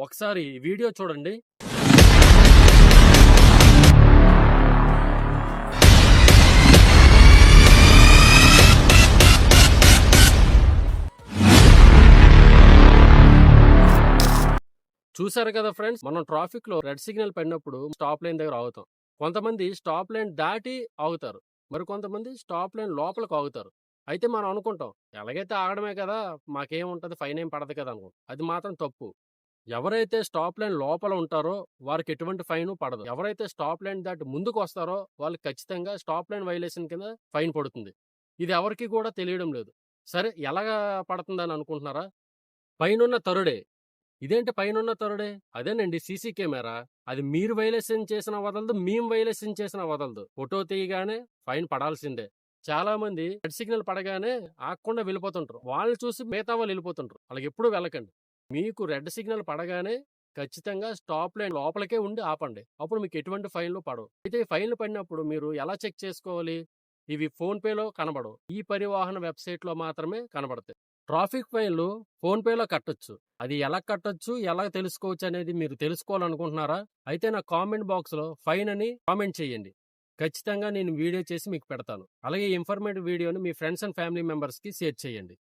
ఒకసారి ఈ వీడియో చూడండి. చూసారు కదా ఫ్రెండ్స్, మనం ట్రాఫిక్ లో రెడ్ సిగ్నల్ పడినప్పుడు స్టాప్ లైన్ దగ్గర ఆగుతాం. కొంతమంది స్టాప్ లైన్ దాటి ఆగుతారు, మరి కొంతమంది స్టాప్ లైన్ లోపలికి ఆగుతారు. అయితే మనం అనుకుంటాం ఎలాగైతే ఆగడమే కదా, మాకేముంటది, ఫైన్ ఏం పడదు కదా అనుకుంటాం. అది మాత్రం తప్పు. ఎవరైతే స్టాప్ లైన్ లోపల ఉంటారో వారికి ఎటువంటి ఫైన్ పడదు. ఎవరైతే స్టాప్ లైన్ దాటి ముందుకు వస్తారో వాళ్ళకి ఖచ్చితంగా స్టాప్ లైన్ వైలేషన్ కింద ఫైన్ పడుతుంది. ఇది ఎవరికి కూడా తెలియడం లేదు. సరే, ఎలాగా పడుతుందని అనుకుంటున్నారా? పైనున్న తరుడే. ఇదేంటి పైనున్న తరుడే? అదేనండి సీసీ కెమెరా. అది మీరు వైలేషన్ చేసిన వదలదు, మేము వైలేషన్ చేసిన వదలదు. ఫోటో తీయగానే ఫైన్ పడాల్సిందే. చాలా మంది రెడ్ సిగ్నల్ పడగానే ఆగకుండా వెళ్ళిపోతుంటారు. వాళ్ళు చూసి మిగతా వాళ్ళు వెళ్ళిపోతుంటారు. అలాగే ఎప్పుడు వెళ్ళకండి. మీకు రెడ్ సిగ్నల్ పడగానే ఖచ్చితంగా స్టాప్ లైన్ లోపలికే ఉండి ఆపండి. అప్పుడు మీకు ఎటువంటి ఫైన్లు పడవు. అయితే ఈ ఫైన్లు పడినప్పుడు మీరు ఎలా చెక్ చేసుకోవాలి? ఇవి ఫోన్ పేలో కనబడవు. ఈ పరివాహన వెబ్సైట్ లో మాత్రమే కనబడతాయి. ట్రాఫిక్ ఫైన్లు ఫోన్ పేలో కట్టొచ్చు. అది ఎలా కట్టొచ్చు, ఎలా తెలుసుకోవచ్చు అనేది మీరు తెలుసుకోవాలనుకుంటున్నారా? అయితే నా కామెంట్ బాక్స్ లో ఫైన్ అని కామెంట్ చేయండి. ఖచ్చితంగా నేను వీడియో చేసి మీకు పెడతాను. అలాగే ఇన్ఫర్మేటివ్ వీడియోని మీ ఫ్రెండ్స్ అండ్ ఫ్యామిలీ మెంబర్స్ కి షేర్ చేయండి.